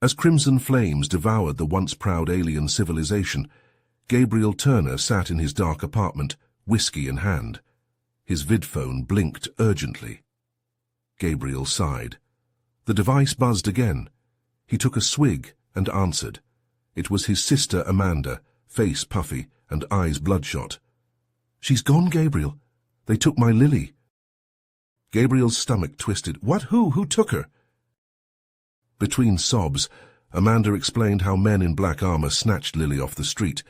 As crimson flames devoured the once proud alien civilization, Gabriel Turner sat in his dark apartment, whiskey in hand. His vidphone blinked urgently. Gabriel sighed. The device buzzed again. He took a swig and answered. It was his sister Amanda, face puffy and eyes bloodshot. "She's gone, Gabriel. They took my Lily." Gabriel's stomach twisted. "What? Who took her?" Between sobs, Amanda explained how men in black armor snatched Lily off the street,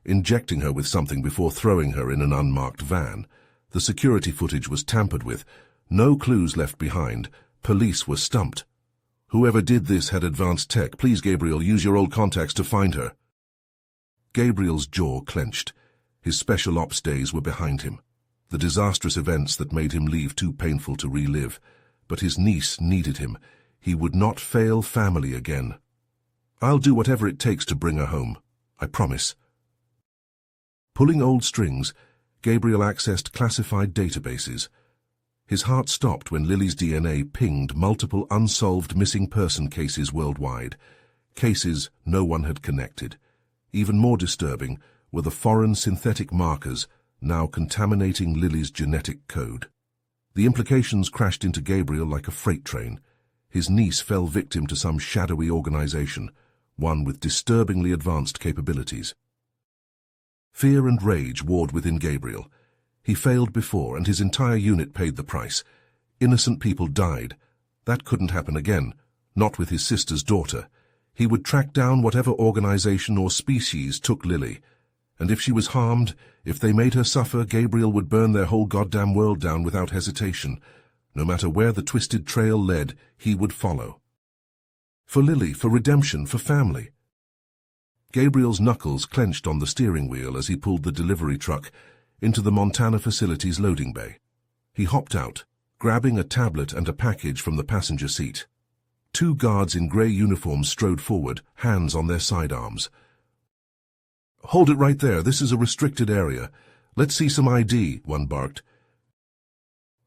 injecting her with something before throwing her in an unmarked van. The security footage was tampered with. No clues left behind. Police were stumped. Whoever did this had advanced tech. "Please, Gabriel, use your old contacts to find her." Gabriel's jaw clenched. His special ops days were behind him. The disastrous events that made him leave too painful to relive. But his niece needed him. He would not fail family again. "I'll do whatever it takes to bring her home. I promise." Pulling old strings, Gabriel accessed classified databases. His heart stopped when Lily's DNA pinged multiple unsolved missing person cases worldwide. Cases no one had connected. Even more disturbing were the foreign synthetic markers now contaminating Lily's genetic code. The implications crashed into Gabriel like a freight train. His niece fell victim to some shadowy organization, one with disturbingly advanced capabilities. Fear and rage warred within Gabriel. He failed before, and his entire unit paid the price. Innocent people died. That couldn't happen again, not with his sister's daughter. He would track down whatever organization or species took Lily. And if she was harmed, if they made her suffer, Gabriel would burn their whole goddamn world down without hesitation. No matter where the twisted trail led, he would follow. For Lily, for redemption, for family. Gabriel's knuckles clenched on the steering wheel as he pulled the delivery truck into the Montana facility's loading bay. He hopped out, grabbing a tablet and a package from the passenger seat. Two guards in grey uniforms strode forward, hands on their sidearms. "Hold it right there. This is a restricted area. Let's see some ID," one barked.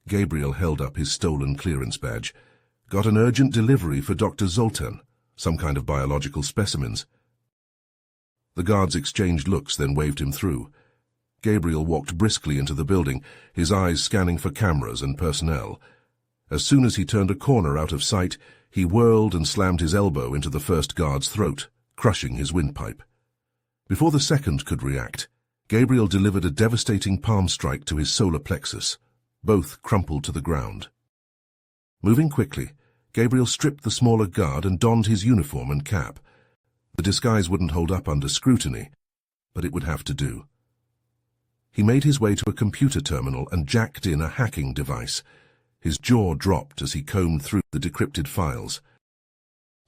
Gabriel held up his stolen clearance badge. "Got an urgent delivery for Dr. Zoltan, some kind of biological specimens." The guards exchanged looks, then waved him through. Gabriel walked briskly into the building, his eyes scanning for cameras and personnel. As soon as he turned a corner out of sight, he whirled and slammed his elbow into the first guard's throat, crushing his windpipe. Before the second could react, Gabriel delivered a devastating palm strike to his solar plexus. Both crumpled to the ground. Moving quickly, Gabriel stripped the smaller guard and donned his uniform and cap. The disguise wouldn't hold up under scrutiny, but it would have to do. He made his way to a computer terminal and jacked in a hacking device. His jaw dropped as he combed through the decrypted files.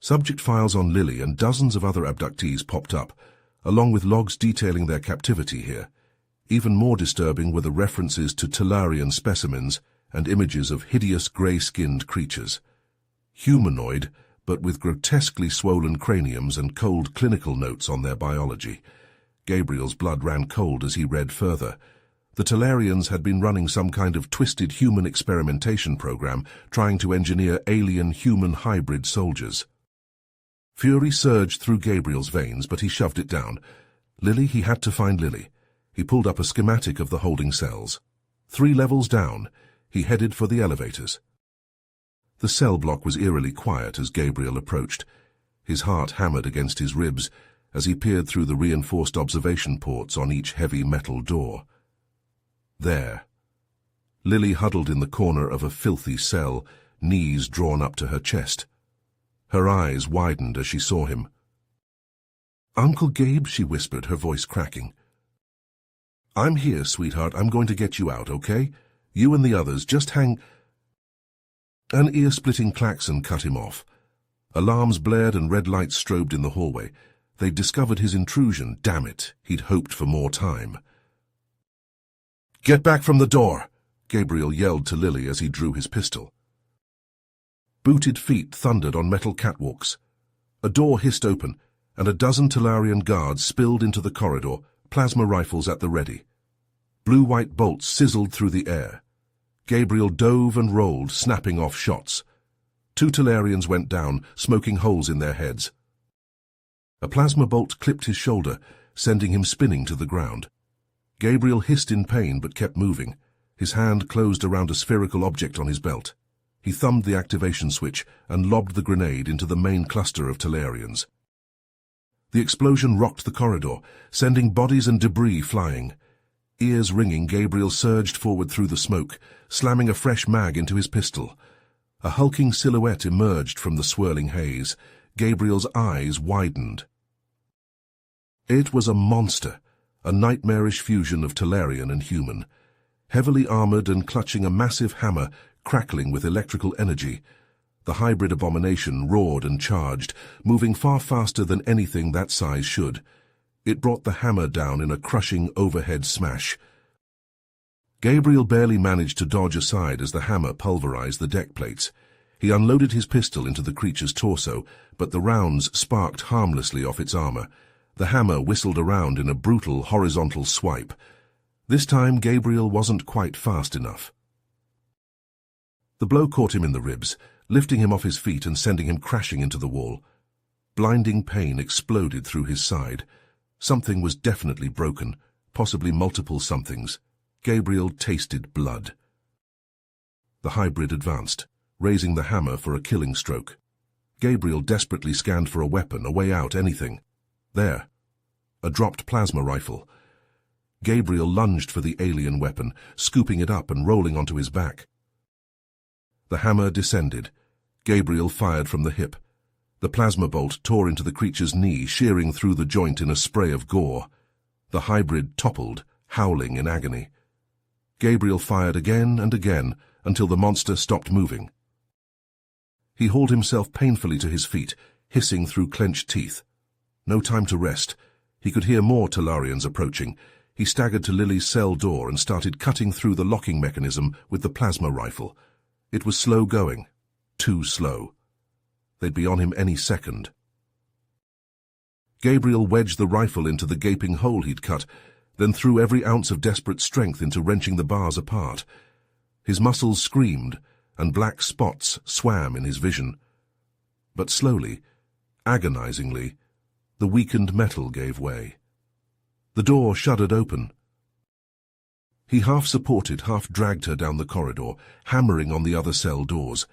Subject files on Lily and dozens of other abductees popped up, along with logs detailing their captivity here. Even more disturbing were the references to Talarian specimens and images of hideous grey-skinned creatures. Humanoid, but with grotesquely swollen craniums and cold clinical notes on their biology. Gabriel's blood ran cold as he read further. The Talarians had been running some kind of twisted human experimentation program, trying to engineer alien-human hybrid soldiers. Fury surged through Gabriel's veins, but he shoved it down. Lily, he had to find Lily. He pulled up a schematic of the holding cells. 3 levels down, he headed for the elevators. The cell block was eerily quiet as Gabriel approached. His heart hammered against his ribs as he peered through the reinforced observation ports on each heavy metal door. There. Lily huddled in the corner of a filthy cell, knees drawn up to her chest. Her eyes widened as she saw him. "Uncle Gabe," she whispered, her voice cracking. "I'm here, sweetheart. I'm going to get you out, okay? You and the others, just hang—" An ear-splitting klaxon cut him off. Alarms blared and red lights strobed in the hallway. They'd discovered his intrusion. Damn it, he'd hoped for more time. "Get back from the door!" Gabriel yelled to Lily as he drew his pistol. Booted feet thundered on metal catwalks. A door hissed open, and a dozen Talarian guards spilled into the corridor, plasma rifles at the ready. Blue-white bolts sizzled through the air. Gabriel dove and rolled, snapping off shots. 2 Talarians went down, smoking holes in their heads. A plasma bolt clipped his shoulder, sending him spinning to the ground. Gabriel hissed in pain but kept moving. His hand closed around a spherical object on his belt. He thumbed the activation switch and lobbed the grenade into the main cluster of Talarians. The explosion rocked the corridor, sending bodies and debris flying. Ears ringing, Gabriel surged forward through the smoke, slamming a fresh mag into his pistol. A hulking silhouette emerged from the swirling haze. Gabriel's eyes widened. It was a monster, a nightmarish fusion of Talarian and human. Heavily armored and clutching a massive hammer, crackling with electrical energy, the hybrid abomination roared and charged, moving far faster than anything that size should. It brought the hammer down in a crushing overhead smash. Gabriel barely managed to dodge aside as the hammer pulverized the deck plates. He unloaded his pistol into the creature's torso, but the rounds sparked harmlessly off its armor. The hammer whistled around in a brutal horizontal swipe. This time Gabriel wasn't quite fast enough. The blow caught him in the ribs, lifting him off his feet and sending him crashing into the wall. Blinding pain exploded through his side. Something was definitely broken, possibly multiple somethings. Gabriel tasted blood. The hybrid advanced, raising the hammer for a killing stroke. Gabriel desperately scanned for a weapon, a way out, anything. There. A dropped plasma rifle. Gabriel lunged for the alien weapon, scooping it up and rolling onto his back. The hammer descended. Gabriel fired from the hip. The plasma bolt tore into the creature's knee, shearing through the joint in a spray of gore. The hybrid toppled, howling in agony. Gabriel fired again and again until the monster stopped moving. He hauled himself painfully to his feet, hissing through clenched teeth. No time to rest. He could hear more Talarians approaching. He staggered to Lily's cell door and started cutting through the locking mechanism with the plasma rifle. It was slow going. Too slow. They'd be on him any second. Gabriel wedged the rifle into the gaping hole he'd cut, then threw every ounce of desperate strength into wrenching the bars apart. His muscles screamed, and black spots swam in his vision. But slowly, agonizingly, the weakened metal gave way. The door shuddered open. He half-supported, half-dragged her down the corridor, hammering on the other cell doors.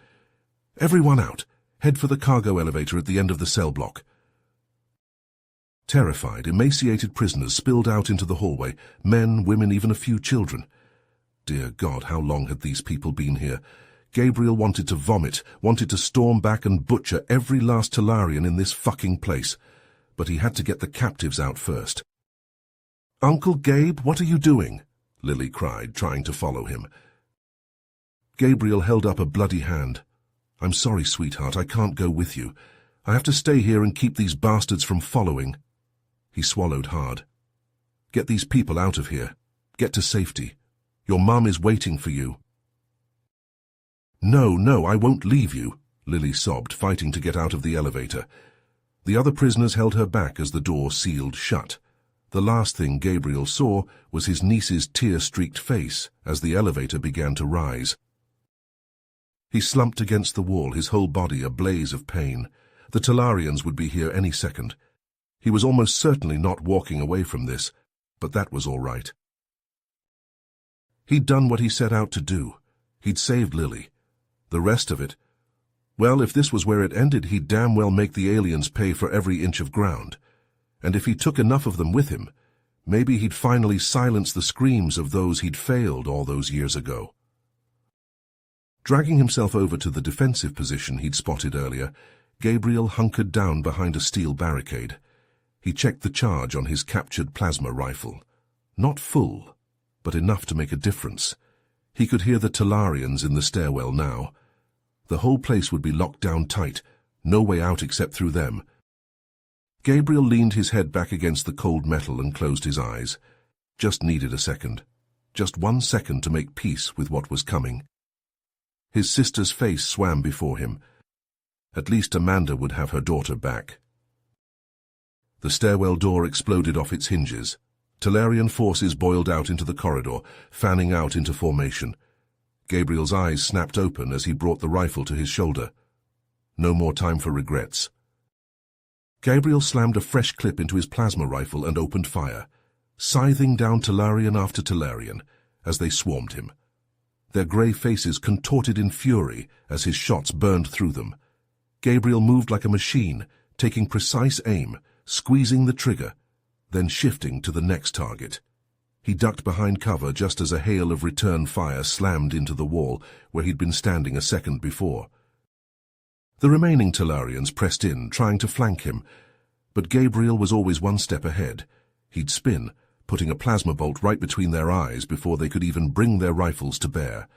"Everyone out! Head for the cargo elevator at the end of the cell block." Terrified, emaciated prisoners spilled out into the hallway, men, women, even a few children. Dear God, how long had these people been here? Gabriel wanted to vomit, wanted to storm back and butcher every last Talarian in this fucking place. But he had to get the captives out first. "Uncle Gabe, what are you doing?" Lily cried, trying to follow him. Gabriel held up a bloody hand. "I'm sorry, sweetheart, I can't go with you. I have to stay here and keep these bastards from following." He swallowed hard. "Get these people out of here. Get to safety. Your mum is waiting for you." No, I won't leave you," Lily sobbed, fighting to get out of the elevator. The other prisoners held her back as the door sealed shut. The last thing Gabriel saw was his niece's tear-streaked face as the elevator began to rise. He slumped against the wall, his whole body a blaze of pain. The Talarians would be here any second. He was almost certainly not walking away from this, but that was all right. He'd done what he set out to do. He'd saved Lily. The rest of it, well, if this was where it ended, he'd damn well make the aliens pay for every inch of ground. And if he took enough of them with him, maybe he'd finally silence the screams of those he'd failed all those years ago. Dragging himself over to the defensive position he'd spotted earlier, Gabriel hunkered down behind a steel barricade. He checked the charge on his captured plasma rifle. Not full, but enough to make a difference. He could hear the Talarians in the stairwell now. The whole place would be locked down tight, no way out except through them. Gabriel leaned his head back against the cold metal and closed his eyes. Just needed a second. Just 1 second to make peace with what was coming. His sister's face swam before him. At least Amanda would have her daughter back. The stairwell door exploded off its hinges. Talarian forces boiled out into the corridor, fanning out into formation. Gabriel's eyes snapped open as he brought the rifle to his shoulder. No more time for regrets. Gabriel slammed a fresh clip into his plasma rifle and opened fire, scything down Talarian after Talarian as they swarmed him. Their grey faces contorted in fury as his shots burned through them. Gabriel moved like a machine, taking precise aim, squeezing the trigger, then shifting to the next target. He ducked behind cover just as a hail of return fire slammed into the wall where he'd been standing a second before. The remaining Talarians pressed in, trying to flank him, but Gabriel was always one step ahead. He'd spin, putting a plasma bolt right between their eyes before they could even bring their rifles to bear.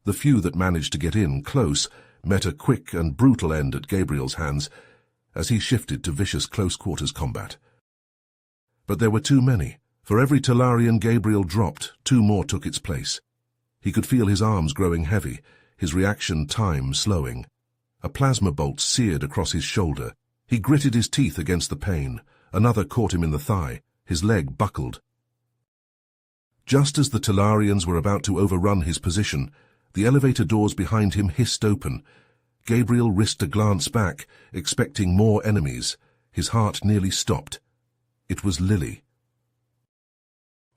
The few that managed to get in close met a quick and brutal end at Gabriel's hands as he shifted to vicious close-quarters combat. But there were too many. For every Talarian Gabriel dropped, two more took its place. He could feel his arms growing heavy, his reaction time slowing. A plasma bolt seared across his shoulder. He gritted his teeth against the pain. Another caught him in the thigh. His leg buckled. Just as the Talarians were about to overrun his position, the elevator doors behind him hissed open. Gabriel risked a glance back, expecting more enemies. His heart nearly stopped. It was Lily.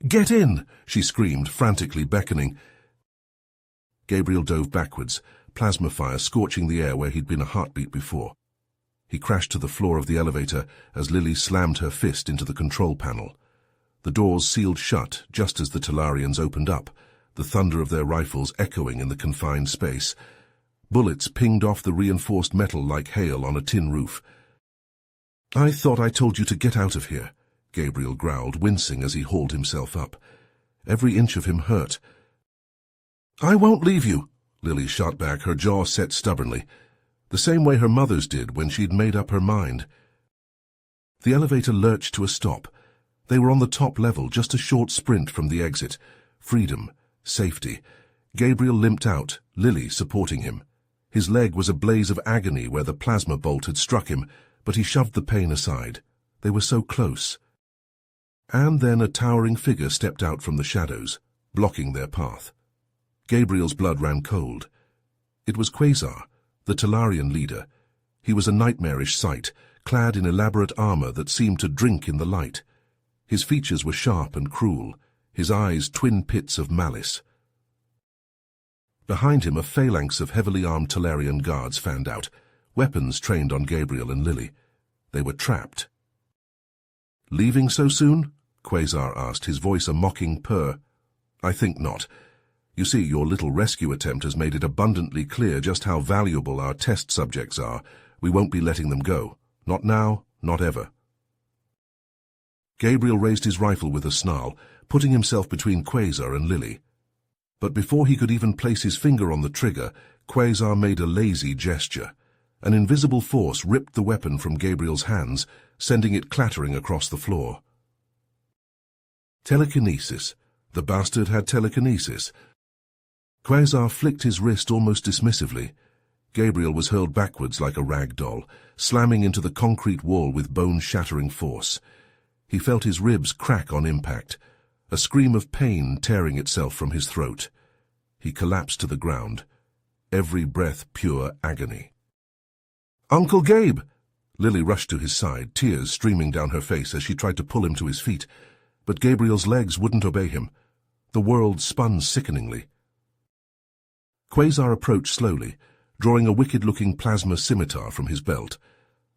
"Get in!" she screamed, frantically beckoning. Gabriel dove backwards, plasma fire scorching the air where he'd been a heartbeat before. He crashed to the floor of the elevator as Lily slammed her fist into the control panel. The doors sealed shut just as the Talarians opened up, the thunder of their rifles echoing in the confined space. Bullets pinged off the reinforced metal like hail on a tin roof. "I thought I told you to get out of here," Gabriel growled, wincing as he hauled himself up. Every inch of him hurt. "I won't leave you," Lily shot back, her jaw set stubbornly, the same way her mother's did when she'd made up her mind. The elevator lurched to a stop. They were on the top level, just a short sprint from the exit. Freedom, safety. Gabriel limped out, Lily supporting him. His leg was a blaze of agony where the plasma bolt had struck him, but he shoved the pain aside. They were so close. And then a towering figure stepped out from the shadows, blocking their path. Gabriel's blood ran cold. It was Quasar, the Talarian leader. He was a nightmarish sight, clad in elaborate armor that seemed to drink in the light. His features were sharp and cruel, his eyes twin pits of malice. Behind him, a phalanx of heavily armed Talarian guards fanned out, weapons trained on Gabriel and Lily. They were trapped. "Leaving so soon?" Quasar asked, his voice a mocking purr. "I think not. You see, your little rescue attempt has made it abundantly clear just how valuable our test subjects are. We won't be letting them go. Not now, not ever." Gabriel raised his rifle with a snarl, putting himself between Quasar and Lily. But before he could even place his finger on the trigger, Quasar made a lazy gesture. An invisible force ripped the weapon from Gabriel's hands, sending it clattering across the floor. Telekinesis. The bastard had telekinesis. Quasar flicked his wrist almost dismissively. Gabriel was hurled backwards like a rag doll, slamming into the concrete wall with bone-shattering force. He felt his ribs crack on impact, a scream of pain tearing itself from his throat. He collapsed to the ground, every breath pure agony. "Uncle Gabe!" Lily rushed to his side, tears streaming down her face as she tried to pull him to his feet. But Gabriel's legs wouldn't obey him. The world spun sickeningly. Quasar approached slowly, drawing a wicked-looking plasma scimitar from his belt.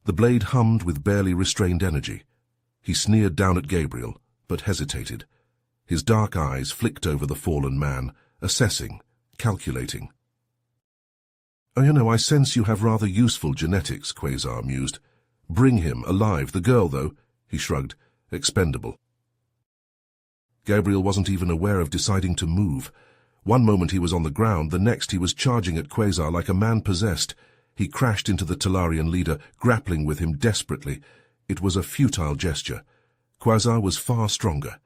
The blade hummed with barely restrained energy. He sneered down at Gabriel, but hesitated. His dark eyes flicked over the fallen man, assessing, calculating. "Oh, you know, I sense you have rather useful genetics," Quasar mused. "Bring him, alive. The girl, though," he shrugged, expendable. Gabriel wasn't even aware of deciding to move. One moment he was on the ground, the next he was charging at Quasar like a man possessed. He crashed into the Talarian leader, grappling with him desperately. It was a futile gesture. Quasar was far stronger,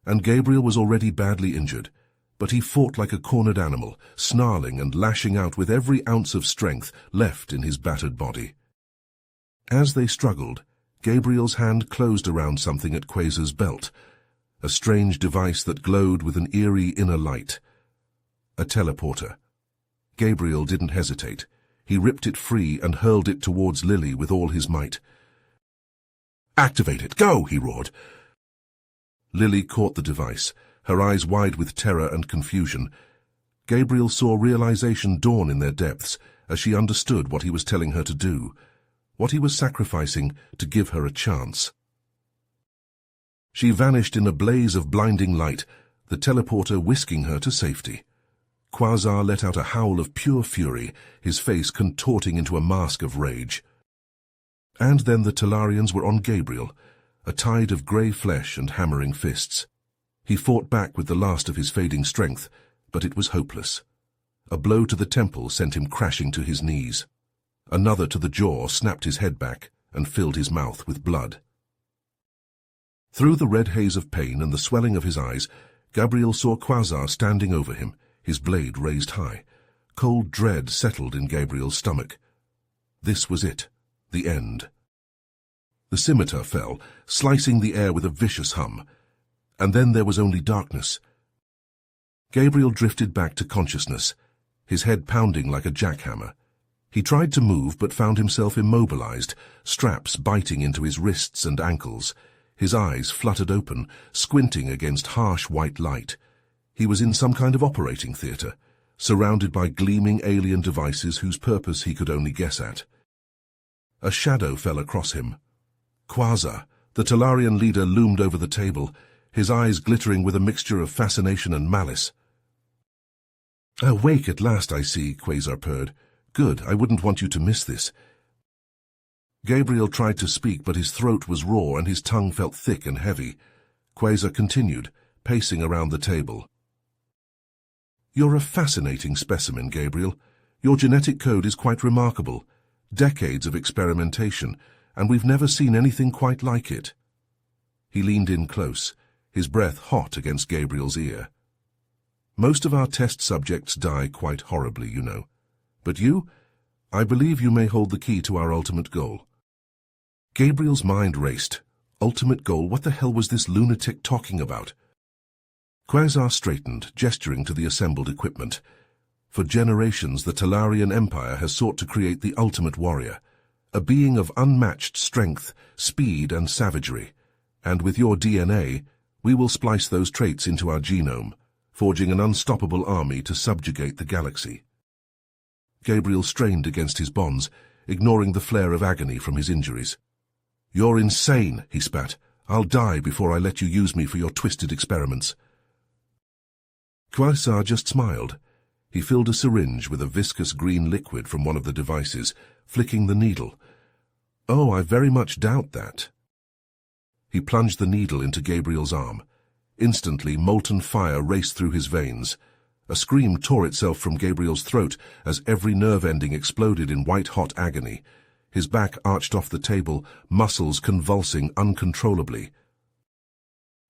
and Gabriel was already badly injured. But he fought like a cornered animal, snarling and lashing out with every ounce of strength left in his battered body. As they struggled, Gabriel's hand closed around something at Quasar's belt, a strange device that glowed with an eerie inner light. A teleporter. Gabriel didn't hesitate. He ripped it free and hurled it towards Lily with all his might. Activate it! Go! He roared. Lily caught the device, her eyes wide with terror and confusion. Gabriel saw realization dawn in their depths as she understood what he was telling her to do, what he was sacrificing to give her a chance. She vanished in a blaze of blinding light, the teleporter whisking her to safety. Quasar let out a howl of pure fury, his face contorting into a mask of rage. And then the Talarians were on Gabriel, a tide of grey flesh and hammering fists. He fought back with the last of his fading strength, but it was hopeless. A blow to the temple sent him crashing to his knees. Another to the jaw snapped his head back and filled his mouth with blood. Through the red haze of pain and the swelling of his eyes, Gabriel saw Quasar standing over him, his blade raised high. Cold dread settled in Gabriel's stomach. This was it, the end. The scimitar fell, slicing the air with a vicious hum. And then there was only darkness. Gabriel drifted back to consciousness, his head pounding like a jackhammer. He tried to move but found himself immobilized, straps biting into his wrists and ankles. His eyes fluttered open, squinting against harsh white light. He was in some kind of operating theater, surrounded by gleaming alien devices whose purpose he could only guess at. A shadow fell across him. Quasar, the Talarian leader, loomed over the table, his eyes glittering with a mixture of fascination and malice. "Awake at last, I see," Quasar purred. "Good, I wouldn't want you to miss this." Gabriel tried to speak, but his throat was raw and his tongue felt thick and heavy. Quasar continued, pacing around the table. "You're a fascinating specimen, Gabriel. Your genetic code is quite remarkable. Decades of experimentation, and we've never seen anything quite like it." He leaned in close, his breath hot against Gabriel's ear. "Most of our test subjects die quite horribly, you know. But you, I believe you may hold the key to our ultimate goal." Gabriel's mind raced. Ultimate goal? What the hell was this lunatic talking about? Quasar straightened, gesturing to the assembled equipment. For generations, the Talarian Empire has sought to create the ultimate warrior, a being of unmatched strength, speed, and savagery. And with your DNA, we will splice those traits into our genome, forging an unstoppable army to subjugate the galaxy. Gabriel strained against his bonds, ignoring the flare of agony from his injuries. "You're insane," he spat. "I'll die before I let you use me for your twisted experiments." Quasar just smiled. He filled a syringe with a viscous green liquid from one of the devices, flicking the needle. "Oh, I very much doubt that." He plunged the needle into Gabriel's arm. Instantly, molten fire raced through his veins. A scream tore itself from Gabriel's throat as every nerve ending exploded in white-hot agony. His back arched off the table, muscles convulsing uncontrollably.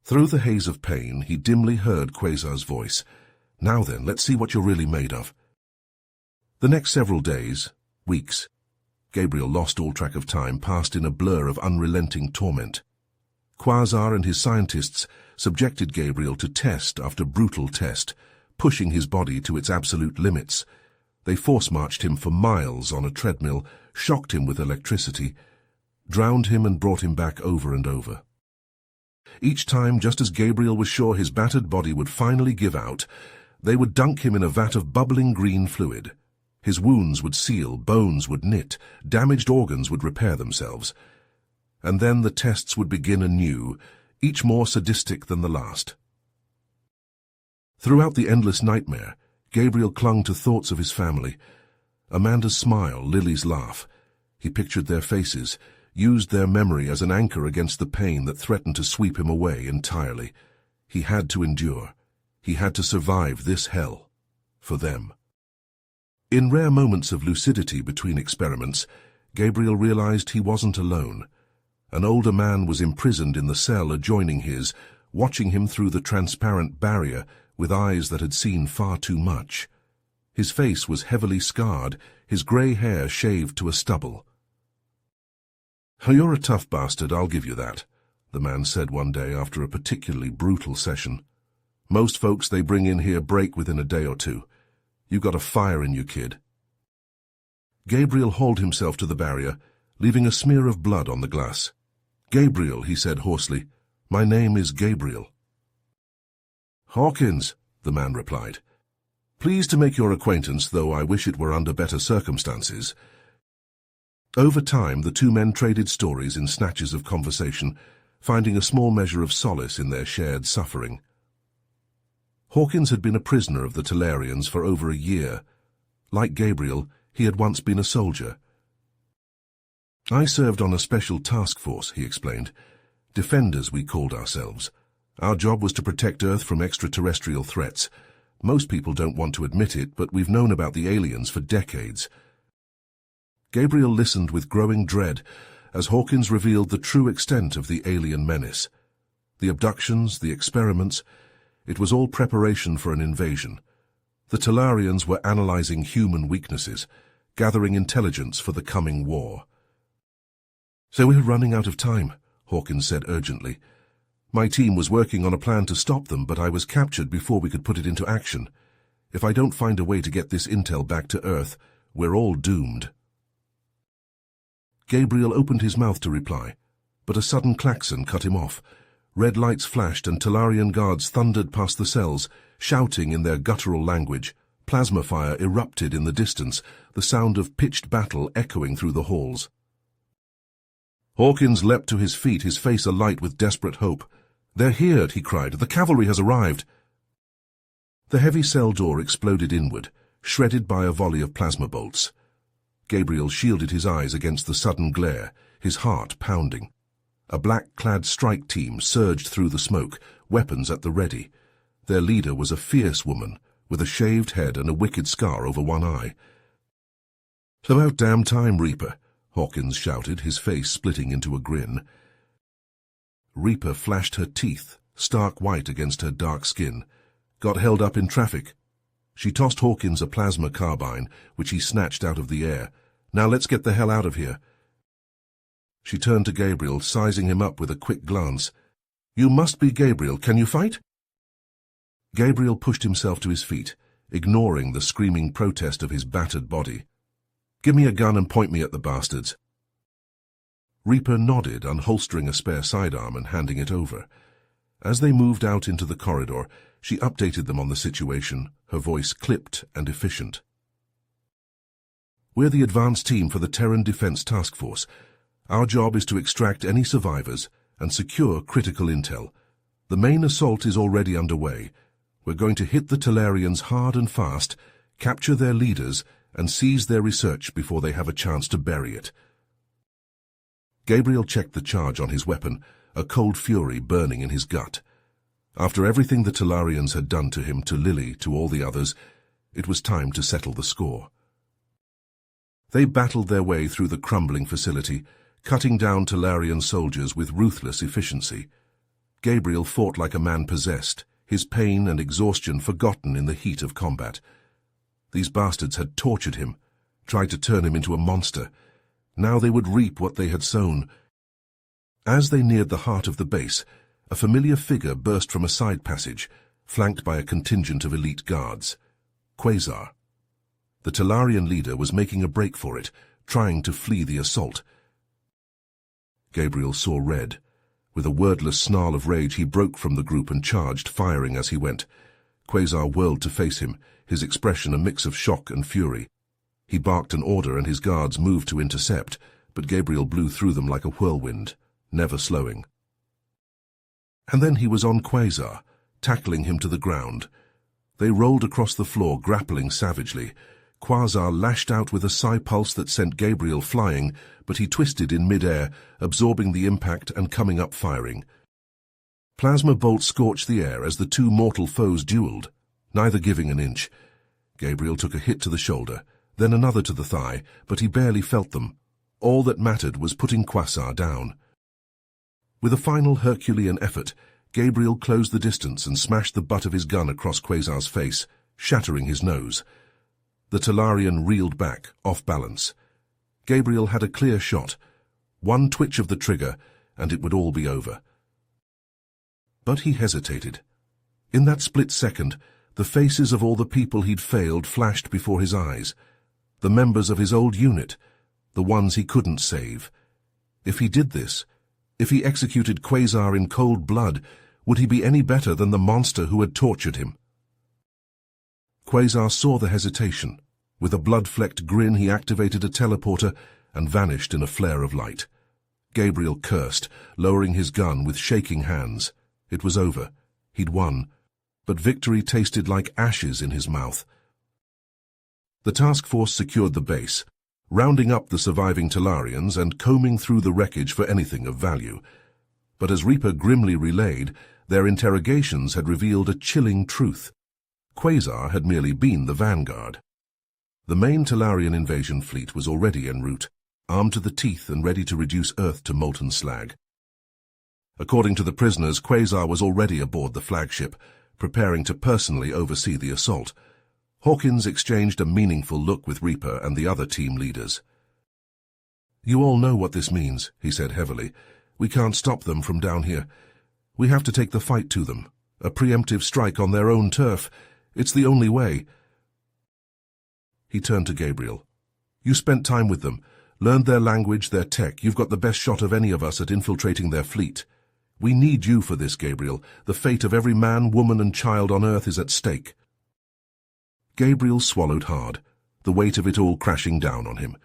Through the haze of pain, he dimly heard Quasar's voice. "Now then, let's see what you're really made of." The next several days, weeks, Gabriel lost all track of time, passed in a blur of unrelenting torment. Quasar and his scientists subjected Gabriel to test after brutal test, pushing his body to its absolute limits. They force-marched him for miles on a treadmill, shocked him with electricity, drowned him and brought him back over and over. Each time, just as Gabriel was sure his battered body would finally give out, they would dunk him in a vat of bubbling green fluid. His wounds would seal, bones would knit, damaged organs would repair themselves. And then the tests would begin anew, each more sadistic than the last. Throughout the endless nightmare, Gabriel clung to thoughts of his family. Amanda's smile, Lily's laugh. He pictured their faces, used their memory as an anchor against the pain that threatened to sweep him away entirely. He had to endure. He had to survive this hell. For them. In rare moments of lucidity between experiments, Gabriel realized he wasn't alone. An older man was imprisoned in the cell adjoining his, watching him through the transparent barrier with eyes that had seen far too much. His face was heavily scarred, his grey hair shaved to a stubble. "You're a tough bastard, I'll give you that," the man said one day after a particularly brutal session. "Most folks they bring in here break within a day or two. You got a fire in you, kid." Gabriel hauled himself to the barrier, leaving a smear of blood on the glass. "Gabriel," he said hoarsely. "My name is Gabriel." "Hawkins," the man replied. "Pleased to make your acquaintance, though I wish it were under better circumstances." Over time, the two men traded stories in snatches of conversation, finding a small measure of solace in their shared suffering. Hawkins had been a prisoner of the Talarians for over a year. Like Gabriel, he had once been a soldier. "I served on a special task force," he explained. "Defenders, we called ourselves. Our job was to protect Earth from extraterrestrial threats. Most people don't want to admit it, but we've known about the aliens for decades." Gabriel listened with growing dread as Hawkins revealed the true extent of the alien menace. The abductions, the experiments, it was all preparation for an invasion. The Talarians were analyzing human weaknesses, gathering intelligence for the coming war. "So we're running out of time," Hawkins said urgently. "My team was working on a plan to stop them, but I was captured before we could put it into action. If I don't find a way to get this intel back to Earth, we're all doomed." Gabriel opened his mouth to reply, but a sudden klaxon cut him off. Red lights flashed and Talarian guards thundered past the cells, shouting in their guttural language. Plasma fire erupted in the distance, the sound of pitched battle echoing through the halls. Hawkins leapt to his feet, his face alight with desperate hope. "They're here," he cried. "The cavalry has arrived." The heavy cell door exploded inward, shredded by a volley of plasma bolts. Gabriel shielded his eyes against the sudden glare, his heart pounding. A black-clad strike team surged through the smoke, weapons at the ready. Their leader was a fierce woman, with a shaved head and a wicked scar over one eye. "It's about damn time, Reaper," Hawkins shouted, his face splitting into a grin. Reaper flashed her teeth, stark white against her dark skin. "Got held up in traffic." She tossed Hawkins a plasma carbine, which he snatched out of the air. "Now let's get the hell out of here." She turned to Gabriel, sizing him up with a quick glance. "You must be Gabriel. Can you fight?" Gabriel pushed himself to his feet, ignoring the screaming protest of his battered body. "Give me a gun and point me at the bastards." Reaper nodded, unholstering a spare sidearm and handing it over. As they moved out into the corridor, she updated them on the situation, her voice clipped and efficient. "We're the advance team for the Terran Defense Task Force. Our job is to extract any survivors and secure critical intel. The main assault is already underway. We're going to hit the Talarians hard and fast, capture their leaders, and seize their research before they have a chance to bury it." Gabriel checked the charge on his weapon, a cold fury burning in his gut. After everything the Talarians had done to him, to Lily, to all the others, it was time to settle the score. They battled their way through the crumbling facility, cutting down Talarian soldiers with ruthless efficiency. Gabriel fought like a man possessed, his pain and exhaustion forgotten in the heat of combat. These bastards had tortured him, tried to turn him into a monster. Now they would reap what they had sown. As they neared the heart of the base, a familiar figure burst from a side passage, flanked by a contingent of elite guards. Quasar. The Talarian leader was making a break for it, trying to flee the assault. Gabriel saw red. With a wordless snarl of rage, he broke from the group and charged, firing as he went. Quasar whirled to face him, his expression a mix of shock and fury. He barked an order and his guards moved to intercept, but Gabriel blew through them like a whirlwind, never slowing. And then he was on Quasar, tackling him to the ground. They rolled across the floor, grappling savagely. Quasar lashed out with a psi pulse that sent Gabriel flying, but he twisted in mid-air, absorbing the impact and coming up firing. Plasma bolts scorched the air as the two mortal foes duelled, neither giving an inch. Gabriel took a hit to the shoulder, then another to the thigh, but he barely felt them. All that mattered was putting Quasar down. With a final Herculean effort, Gabriel closed the distance and smashed the butt of his gun across Quasar's face, shattering his nose. The Talarian reeled back, off balance. Gabriel had a clear shot. One twitch of the trigger, and it would all be over. But he hesitated. In that split second, the faces of all the people he'd failed flashed before his eyes. The members of his old unit, the ones he couldn't save. If he did this, If he executed Quasar in cold blood, would he be any better than the monster who had tortured him? Quasar saw the hesitation. With a blood-flecked grin, he activated a teleporter and vanished in a flare of light. Gabriel cursed, lowering his gun with shaking hands. It was over. He'd won. But victory tasted like ashes in his mouth. The task force secured the base, rounding up the surviving Talarians and combing through the wreckage for anything of value. But as Reaper grimly relayed, their interrogations had revealed a chilling truth. Quasar had merely been the vanguard. The main Talarian invasion fleet was already en route, armed to the teeth and ready to reduce Earth to molten slag. According to the prisoners, Quasar was already aboard the flagship, preparing to personally oversee the assault. Hawkins exchanged a meaningful look with Reaper and the other team leaders. "You all know what this means," he said heavily. "We can't stop them from down here. We have to take the fight to them. A preemptive strike on their own turf. It's the only way." He turned to Gabriel. "You spent time with them, learned their language, their tech. You've got the best shot of any of us at infiltrating their fleet. We need you for this, Gabriel. The fate of every man, woman, and child on Earth is at stake." Gabriel swallowed hard, the weight of it all crashing down on him.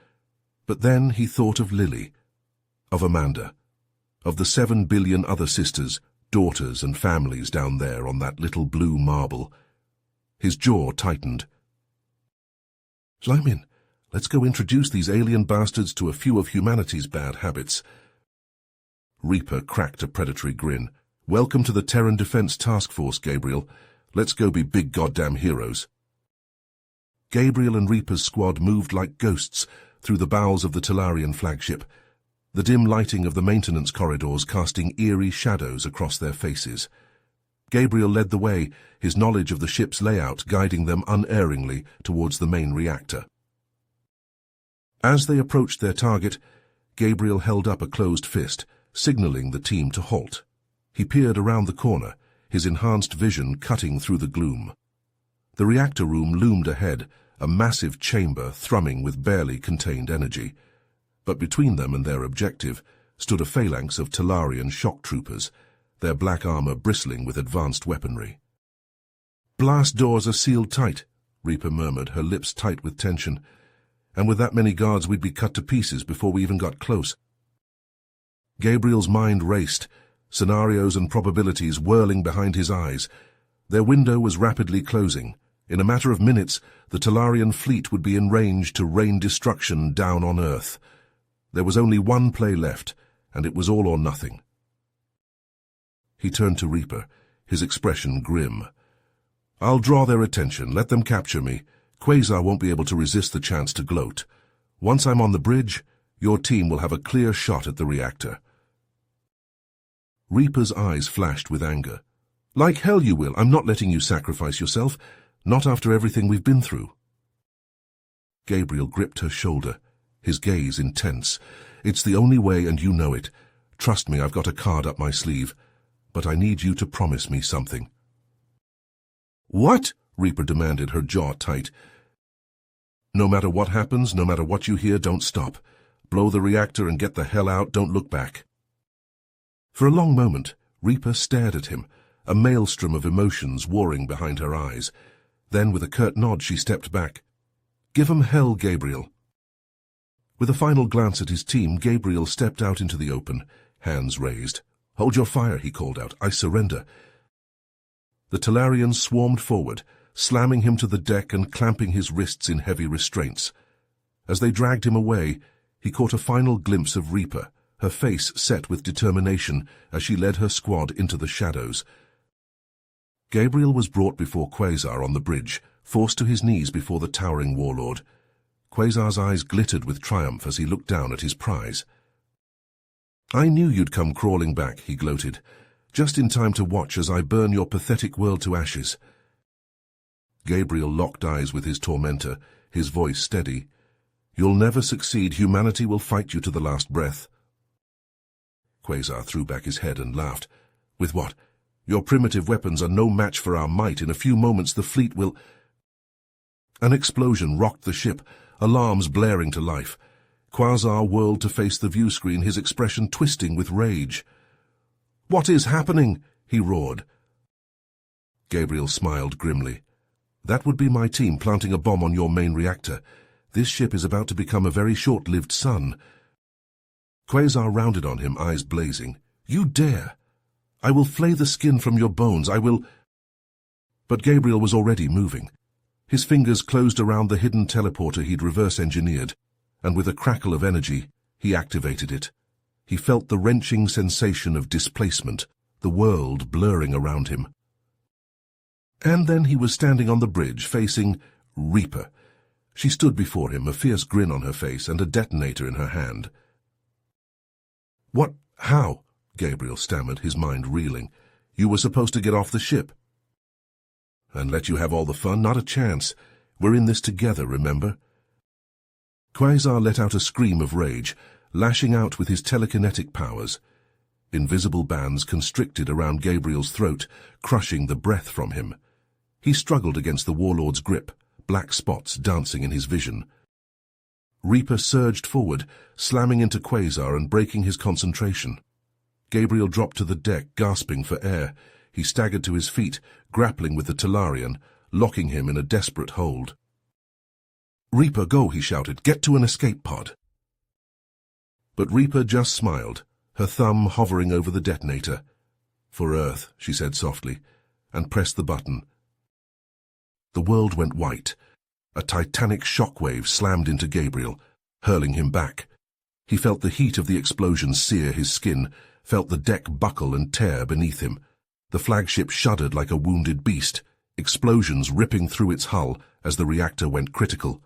But then he thought of Lily, of Amanda, of the 7 billion other sisters, daughters, and families down there on that little blue marble. His jaw tightened. "Climb in. Let's go introduce these alien bastards to a few of humanity's bad habits." Reaper cracked a predatory grin. "Welcome to the Terran Defense Task Force, Gabriel. Let's go be big goddamn heroes." Gabriel and Reaper's squad moved like ghosts through the bowels of the Talarian flagship, the dim lighting of the maintenance corridors casting eerie shadows across their faces. Gabriel led the way, his knowledge of the ship's layout guiding them unerringly towards the main reactor. As they approached their target, Gabriel held up a closed fist, signaling the team to halt. He peered around the corner, his enhanced vision cutting through the gloom. The reactor room loomed ahead, a massive chamber thrumming with barely contained energy. But between them and their objective stood a phalanx of Talarian shock troopers, their black armor bristling with advanced weaponry. "Blast doors are sealed tight," Reaper murmured, her lips tight with tension. "And with that many guards, we'd be cut to pieces before we even got close." Gabriel's mind raced, scenarios and probabilities whirling behind his eyes. Their window was rapidly closing. In a matter of minutes, the Talarian fleet would be in range to rain destruction down on Earth. There was only one play left, and it was all or nothing. He turned to Reaper, his expression grim. "I'll draw their attention. Let them capture me. Quasar won't be able to resist the chance to gloat. Once I'm on the bridge, your team will have a clear shot at the reactor." Reaper's eyes flashed with anger. "Like hell you will. I'm not letting you sacrifice yourself. Not after everything we've been through." Gabriel gripped her shoulder, his gaze intense. "It's the only way, and you know it. Trust me, I've got a card up my sleeve. But I need you to promise me something." "What?" Reaper demanded, her jaw tight. "No matter what happens, no matter what you hear, don't stop. Blow the reactor and get the hell out. Don't look back." For a long moment, Reaper stared at him, a maelstrom of emotions warring behind her eyes. Then, with a curt nod, she stepped back. "Give 'em hell, Gabriel." With a final glance at his team, Gabriel stepped out into the open, hands raised. "Hold your fire," he called out. "I surrender." The Talarians swarmed forward, slamming him to the deck and clamping his wrists in heavy restraints. As they dragged him away, he caught a final glimpse of Reaper, her face set with determination as she led her squad into the shadows. Gabriel was brought before Quasar on the bridge, forced to his knees before the towering warlord. Quasar's eyes glittered with triumph as he looked down at his prize. "I knew you'd come crawling back," he gloated, "just in time to watch as I burn your pathetic world to ashes." Gabriel locked eyes with his tormentor, his voice steady. "You'll never succeed. Humanity will fight you to the last breath." Quasar threw back his head and laughed. "With what? Your primitive weapons are no match for our might. In a few moments the fleet will—" An explosion rocked the ship, alarms blaring to life. Quasar whirled to face the view screen, his expression twisting with rage. "What is happening?" he roared. Gabriel smiled grimly. "That would be my team planting a bomb on your main reactor. This ship is about to become a very short-lived sun." Quasar rounded on him, eyes blazing. "You dare! I will flay the skin from your bones, I will—" But Gabriel was already moving. His fingers closed around the hidden teleporter he'd reverse-engineered, and with a crackle of energy, he activated it. He felt the wrenching sensation of displacement, the world blurring around him. And then he was standing on the bridge, facing Reaper. She stood before him, a fierce grin on her face and a detonator in her hand. "What? How?" Gabriel stammered, his mind reeling. "You were supposed to get off the ship." "And let you have all the fun? Not a chance. We're in this together, remember?" Quasar let out a scream of rage, lashing out with his telekinetic powers. Invisible bands constricted around Gabriel's throat, crushing the breath from him. He struggled against the warlord's grip, black spots dancing in his vision. Reaper surged forward, slamming into Quasar and breaking his concentration. Gabriel dropped to the deck, gasping for air. He staggered to his feet, grappling with the Talarian, locking him in a desperate hold. "Reaper, go," he shouted. "Get to an escape pod." But Reaper just smiled, her thumb hovering over the detonator. "For Earth," she said softly, and pressed the button. The world went white. A titanic shockwave slammed into Gabriel, hurling him back. He felt the heat of the explosion sear his skin, felt the deck buckle and tear beneath him. The flagship shuddered like a wounded beast, explosions ripping through its hull as the reactor went critical.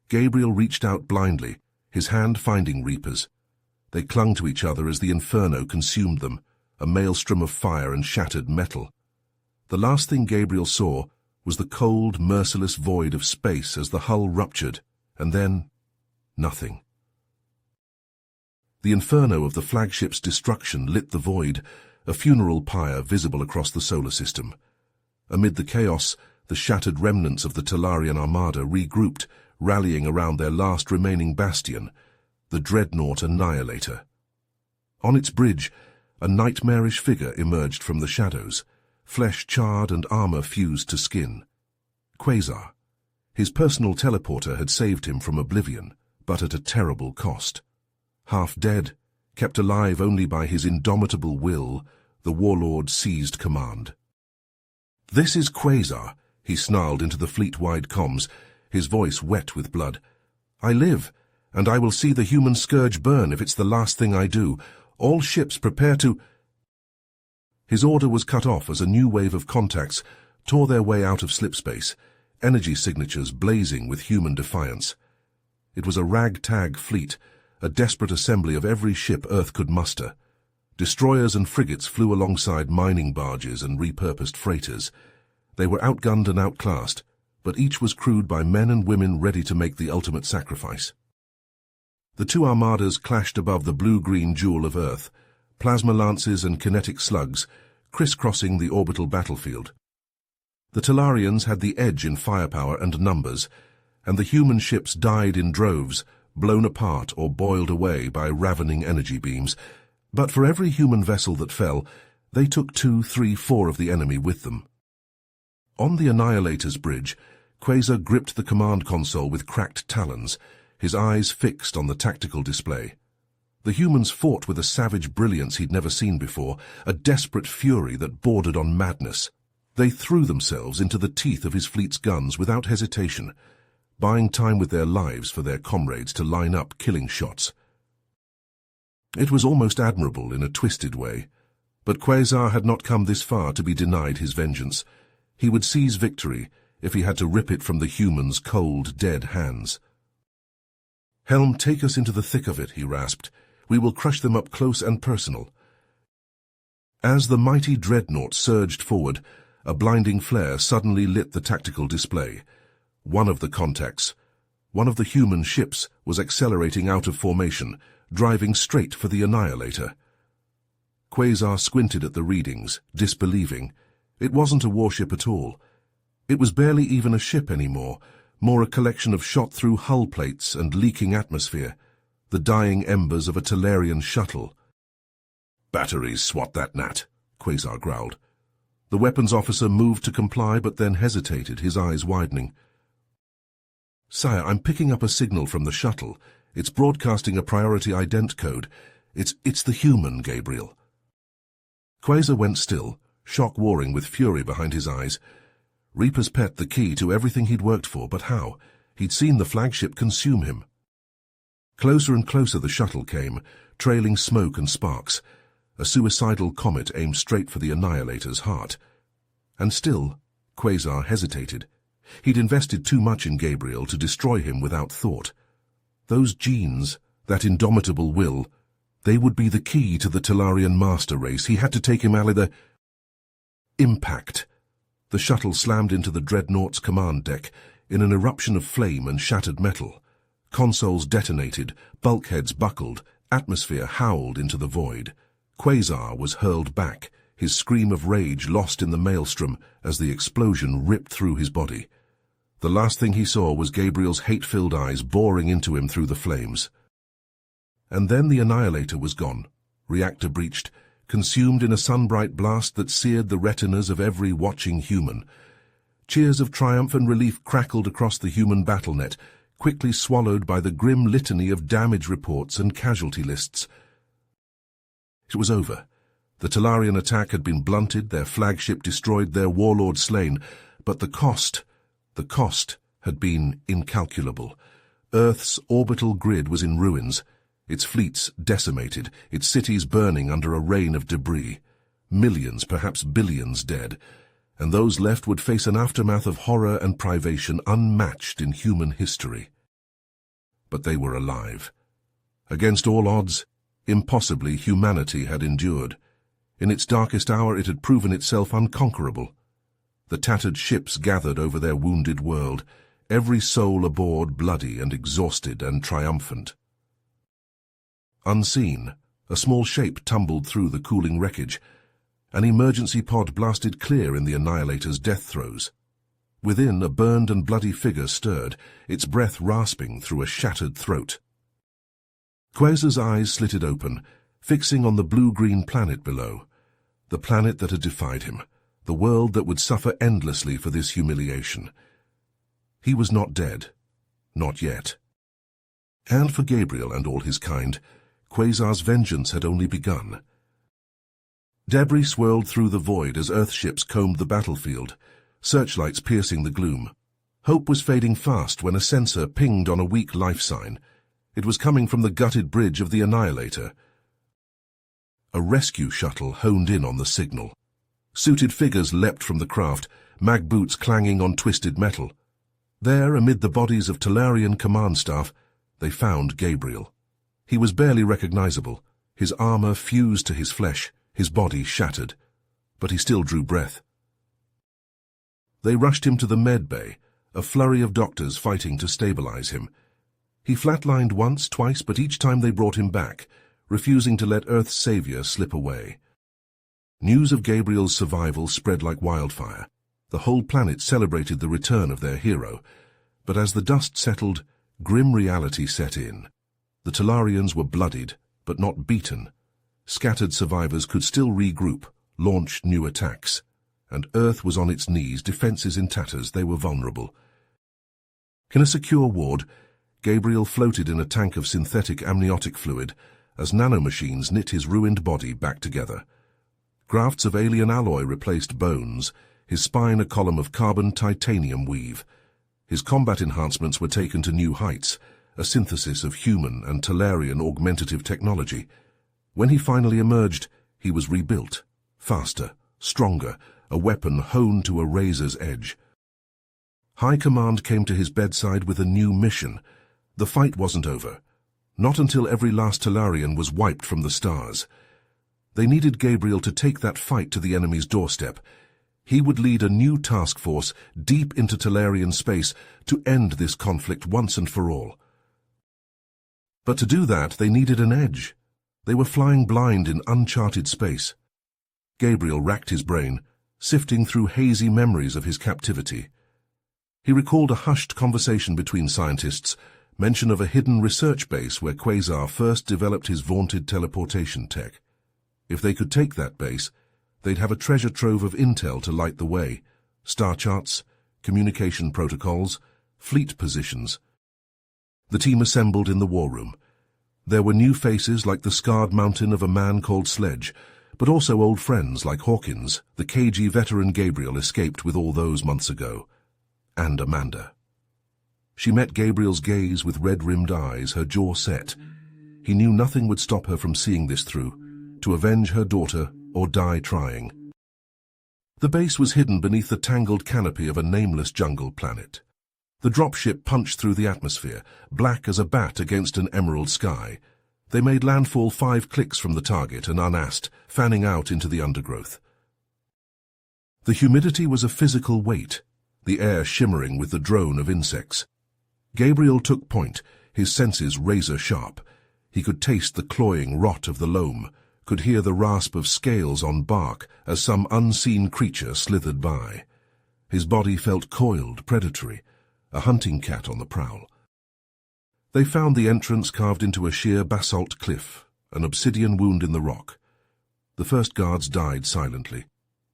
Gabriel reached out blindly, his hand finding Reaper's. They clung to each other as the inferno consumed them, a maelstrom of fire and shattered metal. The last thing Gabriel saw was the cold, merciless void of space as the hull ruptured, and then nothing. The inferno of the flagship's destruction lit the void, a funeral pyre visible across the solar system. Amid the chaos, the shattered remnants of the Talarian armada regrouped, rallying around their last remaining bastion, the dreadnought Annihilator. On its bridge, a nightmarish figure emerged from the shadows, flesh charred and armor fused to skin. Quasar. His personal teleporter had saved him from oblivion, but at a terrible cost. Half dead, kept alive only by his indomitable will, the warlord seized command. "This is Quasar," he snarled into the fleet-wide comms, his voice wet with blood. "I live, and I will see the human scourge burn if it's the last thing I do. All ships prepare to—" His order was cut off as a new wave of contacts tore their way out of slipspace, energy signatures blazing with human defiance. It was a ragtag fleet, a desperate assembly of every ship Earth could muster. Destroyers and frigates flew alongside mining barges and repurposed freighters. They were outgunned and outclassed, but each was crewed by men and women ready to make the ultimate sacrifice. The two armadas clashed above the blue-green jewel of Earth, plasma lances and kinetic slugs, crisscrossing the orbital battlefield. The Talarians had the edge in firepower and numbers, and the human ships died in droves, blown apart or boiled away by ravening energy beams. But for every human vessel that fell, they took 2, 3, 4 of the enemy with them. On the Annihilator's bridge, Quasar gripped the command console with cracked talons, his eyes fixed on the tactical display. The humans fought with a savage brilliance he'd never seen before, a desperate fury that bordered on madness. They threw themselves into the teeth of his fleet's guns without hesitation, buying time with their lives for their comrades to line up killing shots. It was almost admirable in a twisted way, but Quasar had not come this far to be denied his vengeance. He would seize victory if he had to rip it from the humans' cold, dead hands. "Helm, take us into the thick of it," he rasped. "We will crush them up close and personal." As the mighty dreadnought surged forward, a blinding flare suddenly lit the tactical display. One of the contacts, one of the human ships, was accelerating out of formation, driving straight for the Annihilator. Quasar squinted at the readings, disbelieving. It wasn't a warship at all. It was barely even a ship anymore, more a collection of shot-through hull plates and leaking atmosphere, the dying embers of a Talarian shuttle. "Batteries, swat that gnat," Quasar growled. The weapons officer moved to comply but then hesitated, his eyes widening. "Sire, I'm picking up a signal from the shuttle. It's broadcasting a priority ident code. It's the human, Gabriel." Quasar went still, shock warring with fury behind his eyes. Reaper's Pet, the key to everything he'd worked for, but how? He'd seen the flagship consume him. Closer and closer the shuttle came, trailing smoke and sparks. A suicidal comet aimed straight for the Annihilator's heart. And still, Quasar hesitated. He'd invested too much in Gabriel to destroy him without thought. Those genes, that indomitable will, they would be the key to the Talarian master race. He had to take him out of the... Impact. The shuttle slammed into the Dreadnought's command deck in an eruption of flame and shattered metal. Consoles detonated, bulkheads buckled, atmosphere howled into the void. Quasar was hurled back, his scream of rage lost in the maelstrom as the explosion ripped through his body. The last thing he saw was Gabriel's hate-filled eyes boring into him through the flames. And then the Annihilator was gone, reactor breached, consumed in a sun-bright blast that seared the retinas of every watching human. Cheers of triumph and relief crackled across the human battle-net, quickly swallowed by the grim litany of damage reports and casualty lists. It was over. The Talarian attack had been blunted, their flagship destroyed, their warlord slain, but the cost had been incalculable. Earth's orbital grid was in ruins, its fleets decimated, its cities burning under a rain of debris. Millions, perhaps billions dead, and those left would face an aftermath of horror and privation unmatched in human history. But they were alive. Against all odds, impossibly, humanity had endured. In its darkest hour it had proven itself unconquerable. The tattered ships gathered over their wounded world, every soul aboard bloody and exhausted and triumphant. Unseen, a small shape tumbled through the cooling wreckage. An emergency pod blasted clear in the Annihilator's death throes. Within, a burned and bloody figure stirred, its breath rasping through a shattered throat. Quasar's eyes slitted open, fixing on the blue-green planet below, the planet that had defied him, the world that would suffer endlessly for this humiliation. He was not dead. Not yet. And for Gabriel and all his kind, Quasar's vengeance had only begun. Debris swirled through the void as Earthships combed the battlefield, searchlights piercing the gloom. Hope was fading fast when a sensor pinged on a weak life sign. It was coming from the gutted bridge of the Annihilator. A rescue shuttle honed in on the signal. Suited figures leapt from the craft, mag boots clanging on twisted metal. There, amid the bodies of Talarian command staff, they found Gabriel. He was barely recognizable, his armor fused to his flesh, his body shattered, but he still drew breath. They rushed him to the med bay, a flurry of doctors fighting to stabilize him. He flatlined once, twice, but each time they brought him back, refusing to let Earth's savior slip away. News of Gabriel's survival spread like wildfire. The whole planet celebrated the return of their hero, but as the dust settled, grim reality set in. The Talarians were bloodied, but not beaten. Scattered survivors could still regroup, launch new attacks, and Earth was on its knees, defenses in tatters. They were vulnerable. In a secure ward, Gabriel floated in a tank of synthetic amniotic fluid as nanomachines knit his ruined body back together. Grafts of alien alloy replaced bones, his spine a column of carbon-titanium weave. His combat enhancements were taken to new heights, a synthesis of human and Talarian augmentative technology. When he finally emerged, he was rebuilt, faster, stronger, a weapon honed to a razor's edge. High Command came to his bedside with a new mission. The fight wasn't over. Not until every last Talarian was wiped from the stars. They needed Gabriel to take that fight to the enemy's doorstep. He would lead a new task force deep into Talarian space to end this conflict once and for all. But to do that, they needed an edge. They were flying blind in uncharted space. Gabriel racked his brain, sifting through hazy memories of his captivity. He recalled a hushed conversation between scientists, mention of a hidden research base where Quasar first developed his vaunted teleportation tech. If they could take that base, they'd have a treasure trove of intel to light the way: star charts, communication protocols, fleet positions. The team assembled in the war room. There were new faces like the scarred mountain of a man called Sledge, but also old friends like Hawkins, the cagey veteran Gabriel escaped with all those months ago, and Amanda. She met Gabriel's gaze with red-rimmed eyes, her jaw set. He knew nothing would stop her from seeing this through, to avenge her daughter or die trying. The base was hidden beneath the tangled canopy of a nameless jungle planet. The dropship punched through the atmosphere, black as a bat against an emerald sky. They made landfall 5 clicks from the target and unasked, fanning out into the undergrowth. The humidity was a physical weight, the air shimmering with the drone of insects. Gabriel took point, his senses razor-sharp. He could taste the cloying rot of the loam, could hear the rasp of scales on bark as some unseen creature slithered by. His body felt coiled, predatory, a hunting cat on the prowl. They found the entrance carved into a sheer basalt cliff, an obsidian wound in the rock. The first guards died silently,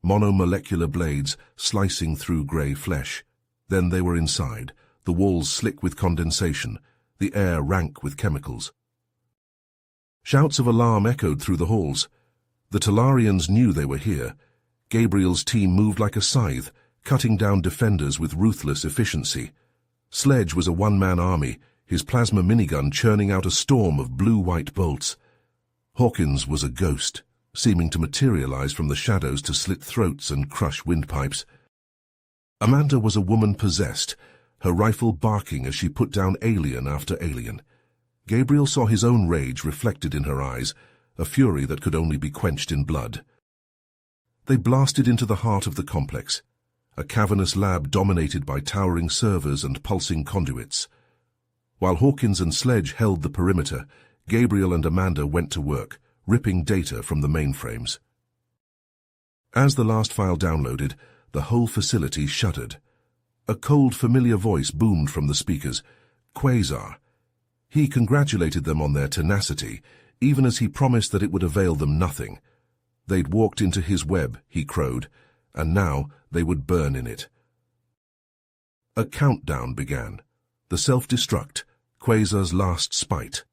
monomolecular blades slicing through grey flesh. Then they were inside, the walls slick with condensation, the air rank with chemicals. Shouts of alarm echoed through the halls. The Talarians knew they were here. Gabriel's team moved like a scythe, cutting down defenders with ruthless efficiency. Sledge was a one-man army, his plasma minigun churning out a storm of blue-white bolts. Hawkins was a ghost, seeming to materialize from the shadows to slit throats and crush windpipes. Amanda was a woman possessed, her rifle barking as she put down alien after alien. Gabriel saw his own rage reflected in her eyes, a fury that could only be quenched in blood. They blasted into the heart of the complex, a cavernous lab dominated by towering servers and pulsing conduits. While Hawkins and Sledge held the perimeter, Gabriel and Amanda went to work, ripping data from the mainframes. As the last file downloaded, the whole facility shuddered. A cold, familiar voice boomed from the speakers. Quasar. He congratulated them on their tenacity, even as he promised that it would avail them nothing. They'd walked into his web, he crowed, and now they would burn in it. A countdown began. The self-destruct, Quasar's last spite.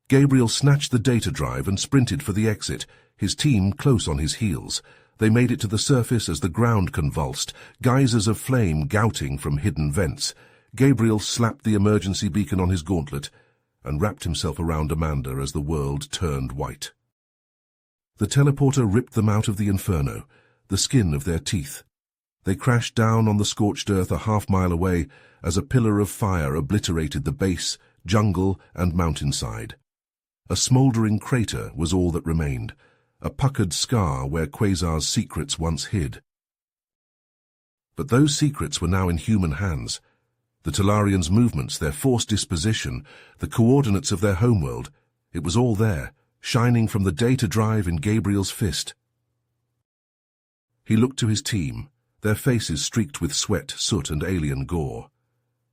Gabriel snatched the data drive and sprinted for the exit, his team close on his heels. They made it to the surface as the ground convulsed, geysers of flame gouting from hidden vents. Gabriel slapped the emergency beacon on his gauntlet and wrapped himself around Amanda as the world turned white. The teleporter ripped them out of the inferno, the skin of their teeth. They crashed down on the scorched earth a half-mile away as a pillar of fire obliterated the base, jungle, and mountainside. A smouldering crater was all that remained, a puckered scar where Quasar's secrets once hid. But those secrets were now in human hands. The Talarians' movements, their forced disposition, the coordinates of their homeworld, it was all there, shining from the data drive in Gabriel's fist. He looked to his team, their faces streaked with sweat, soot, and alien gore.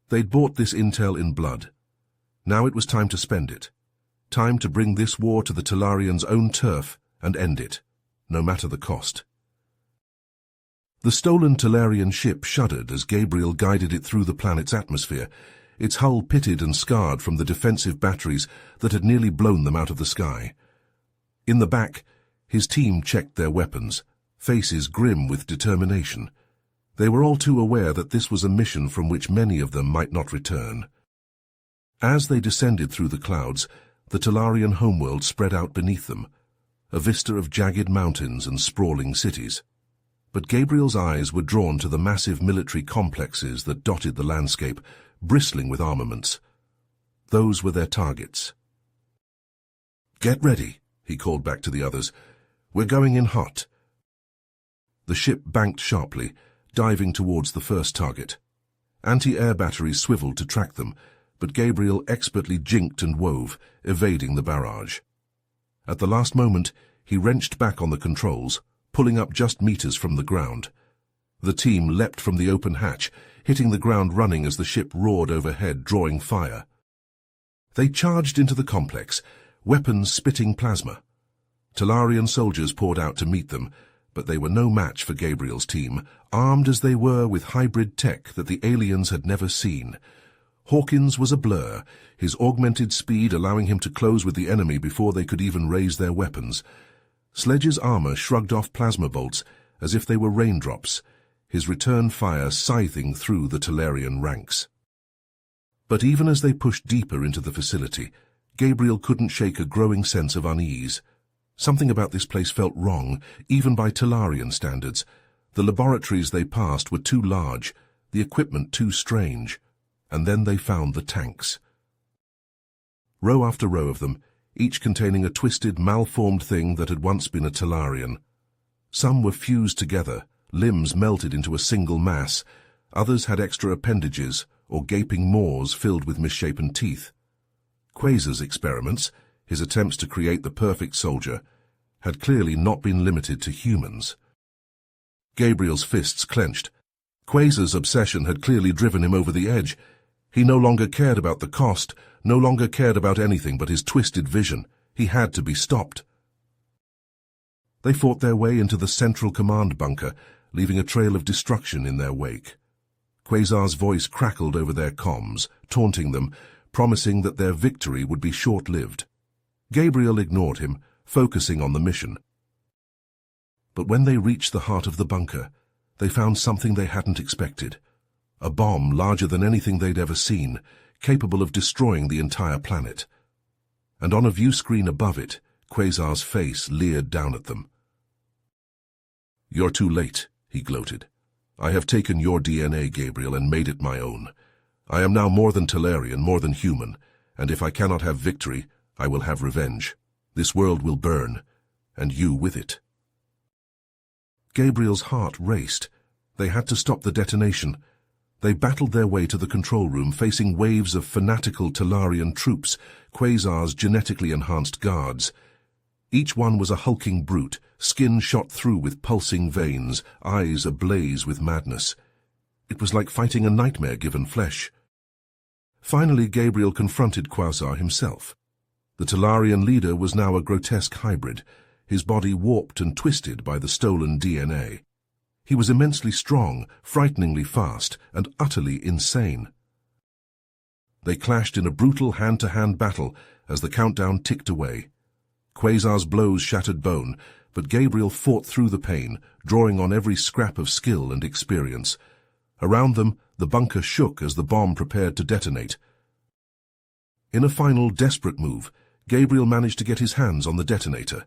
They'd bought this intel in blood. Now it was time to spend it. Time to bring this war to the Talarians' own turf and end it, no matter the cost. The stolen Talarian ship shuddered as Gabriel guided it through the planet's atmosphere, its hull pitted and scarred from the defensive batteries that had nearly blown them out of the sky. In the back, his team checked their weapons, faces grim with determination. They were all too aware that this was a mission from which many of them might not return. As they descended through the clouds, the Talarian homeworld spread out beneath them, a vista of jagged mountains and sprawling cities. But Gabriel's eyes were drawn to the massive military complexes that dotted the landscape, bristling with armaments. Those were their targets. "Get ready," he called back to the others. "We're going in hot." The ship banked sharply, diving towards the first target. Anti-air batteries swiveled to track them, but Gabriel expertly jinked and wove, evading the barrage. At the last moment, he wrenched back on the controls, pulling up just meters from the ground. The team leapt from the open hatch, hitting the ground running as the ship roared overhead, drawing fire. They charged into the complex, weapons spitting plasma. Talarian soldiers poured out to meet them, but they were no match for Gabriel's team, armed as they were with hybrid tech that the aliens had never seen. Hawkins was a blur, his augmented speed allowing him to close with the enemy before they could even raise their weapons. Sledge's armor shrugged off plasma bolts as if they were raindrops, his return fire scything through the Talarian ranks. But even as they pushed deeper into the facility, Gabriel couldn't shake a growing sense of unease. Something about this place felt wrong, even by Talarian standards. The laboratories they passed were too large, the equipment too strange. And then they found the tanks. Row after row of them, each containing a twisted, malformed thing that had once been a Talarian. Some were fused together, limbs melted into a single mass. Others had extra appendages, or gaping maws filled with misshapen teeth. Quasar's experiments, his attempts to create the perfect soldier, had clearly not been limited to humans. Gabriel's fists clenched. Quasar's obsession had clearly driven him over the edge. He no longer cared about the cost, no longer cared about anything but his twisted vision. He had to be stopped. They fought their way into the central command bunker, leaving a trail of destruction in their wake. Quasar's voice crackled over their comms, taunting them, promising that their victory would be short-lived. Gabriel ignored him, focusing on the mission. But when they reached the heart of the bunker, they found something they hadn't expected. A bomb larger than anything they'd ever seen, capable of destroying the entire planet. And on a view screen above it, Quasar's face leered down at them. "You're too late," he gloated. "I have taken your DNA, Gabriel, and made it my own. I am now more than Talarian, more than human, and if I cannot have victory, I will have revenge. This world will burn, and you with it." Gabriel's heart raced. They had to stop the detonation. They battled their way to the control room, facing waves of fanatical Talarian troops, Quasar's genetically enhanced guards. Each one was a hulking brute, skin shot through with pulsing veins, eyes ablaze with madness. It was like fighting a nightmare given flesh. Finally, Gabriel confronted Quasar himself. The Talarian leader was now a grotesque hybrid, his body warped and twisted by the stolen DNA. He was immensely strong, frighteningly fast, and utterly insane. They clashed in a brutal hand-to-hand battle as the countdown ticked away. Quasar's blows shattered bone, but Gabriel fought through the pain, drawing on every scrap of skill and experience. Around them, the bunker shook as the bomb prepared to detonate. In a final desperate move, Gabriel managed to get his hands on the detonator.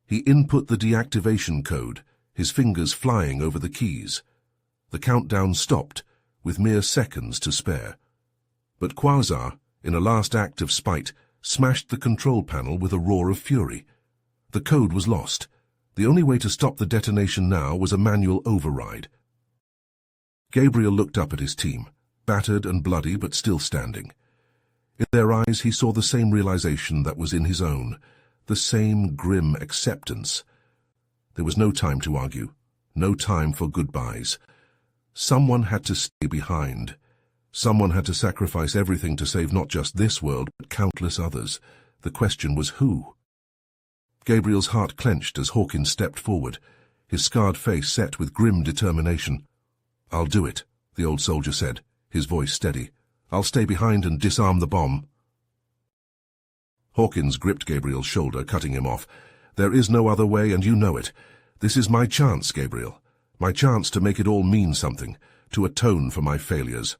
He input the deactivation code, his fingers flying over the keys. The countdown stopped, with mere seconds to spare. But Quasar, in a last act of spite, smashed the control panel with a roar of fury. The code was lost. The only way to stop the detonation now was a manual override. Gabriel looked up at his team, battered and bloody but still standing. In their eyes he saw the same realization that was in his own, the same grim acceptance. There was no time to argue, no time for goodbyes. Someone had to stay behind. Someone had to sacrifice everything to save not just this world, but countless others. The question was who? Gabriel's heart clenched as Hawkins stepped forward, his scarred face set with grim determination. "I'll do it," the old soldier said, his voice steady. "I'll stay behind and disarm the bomb." Hawkins gripped Gabriel's shoulder, cutting him off. "There is no other way, and you know it. This is my chance, Gabriel. My chance to make it all mean something, to atone for my failures."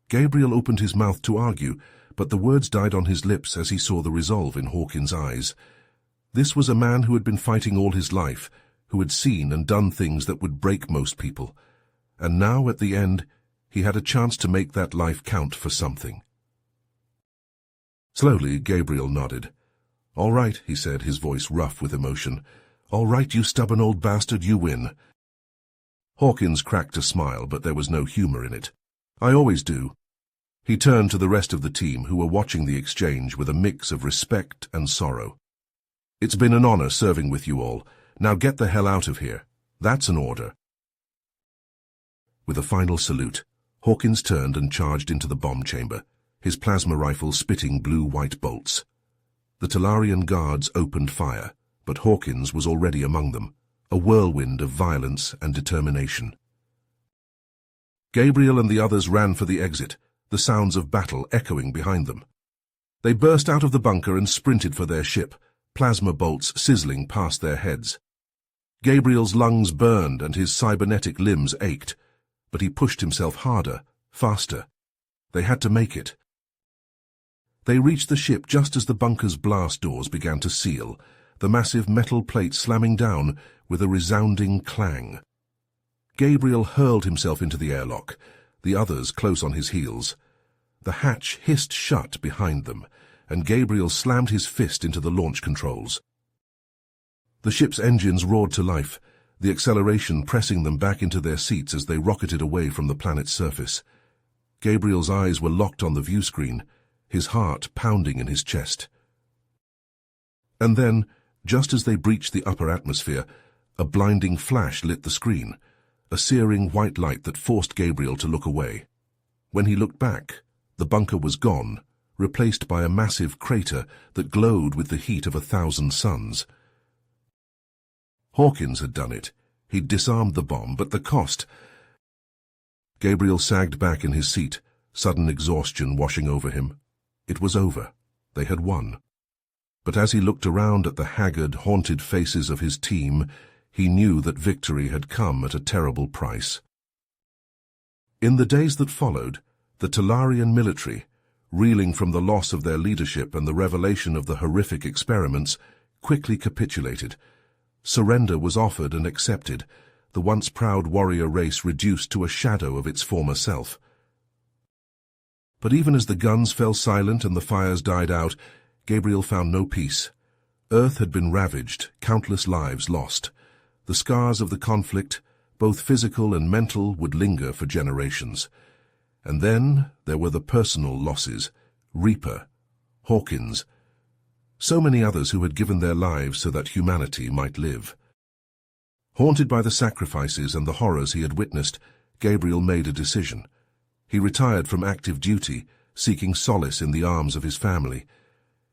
Gabriel opened his mouth to argue, but the words died on his lips as he saw the resolve in Hawkins' eyes. This was a man who had been fighting all his life, who had seen and done things that would break most people. And now, at the end, he had a chance to make that life count for something. Slowly, Gabriel nodded. "All right," he said, his voice rough with emotion. "All right, you stubborn old bastard, you win." Hawkins cracked a smile, but there was no humor in it. "I always do." He turned to the rest of the team, who were watching the exchange with a mix of respect and sorrow. "It's been an honor serving with you all. Now get the hell out of here. That's an order." With a final salute, Hawkins turned and charged into the bomb chamber, his plasma rifle spitting blue-white bolts. The Talarian guards opened fire, but Hawkins was already among them, a whirlwind of violence and determination. Gabriel and the others ran for the exit, the sounds of battle echoing behind them. They burst out of the bunker and sprinted for their ship, plasma bolts sizzling past their heads. Gabriel's lungs burned and his cybernetic limbs ached, but he pushed himself harder, faster. They had to make it. They reached the ship just as the bunker's blast doors began to seal, the massive metal plate slamming down with a resounding clang. Gabriel hurled himself into the airlock, the others close on his heels. The hatch hissed shut behind them, and Gabriel slammed his fist into the launch controls. The ship's engines roared to life, the acceleration pressing them back into their seats as they rocketed away from the planet's surface. Gabriel's eyes were locked on the viewscreen, his heart pounding in his chest. And then, just as they breached the upper atmosphere, a blinding flash lit the screen, a searing white light that forced Gabriel to look away. When he looked back, the bunker was gone, replaced by a massive crater that glowed with the heat of 1,000 suns. Hawkins had done it. He'd disarmed the bomb, but the cost... Gabriel sagged back in his seat, sudden exhaustion washing over him. It was over. They had won. But as he looked around at the haggard, haunted faces of his team, he knew that victory had come at a terrible price. In the days that followed, the Talarian military, reeling from the loss of their leadership and the revelation of the horrific experiments, quickly capitulated. Surrender was offered and accepted, the once proud warrior race reduced to a shadow of its former self. But even as the guns fell silent and the fires died out, Gabriel found no peace. Earth had been ravaged, countless lives lost. The scars of the conflict, both physical and mental, would linger for generations. And then there were the personal losses, Reaper, Hawkins, so many others who had given their lives so that humanity might live. Haunted by the sacrifices and the horrors he had witnessed, Gabriel made a decision. He retired from active duty, seeking solace in the arms of his family.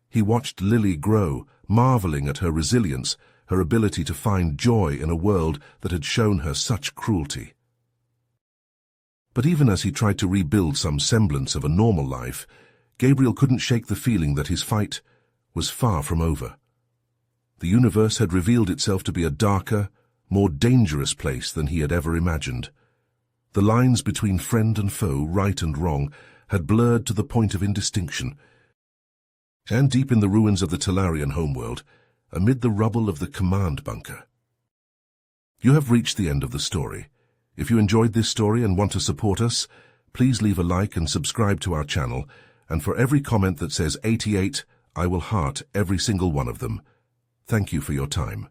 He watched Lily grow, marveling at her resilience, her ability to find joy in a world that had shown her such cruelty. But even as he tried to rebuild some semblance of a normal life, Gabriel couldn't shake the feeling that his fight was far from over. The universe had revealed itself to be a darker, more dangerous place than he had ever imagined. The lines between friend and foe, right and wrong, had blurred to the point of indistinction. And deep in the ruins of the Talarian homeworld, amid the rubble of the command bunker. You have reached the end of the story. If you enjoyed this story and want to support us, please leave a like and subscribe to our channel, and for every comment that says 88, I will heart every single one of them. Thank you for your time.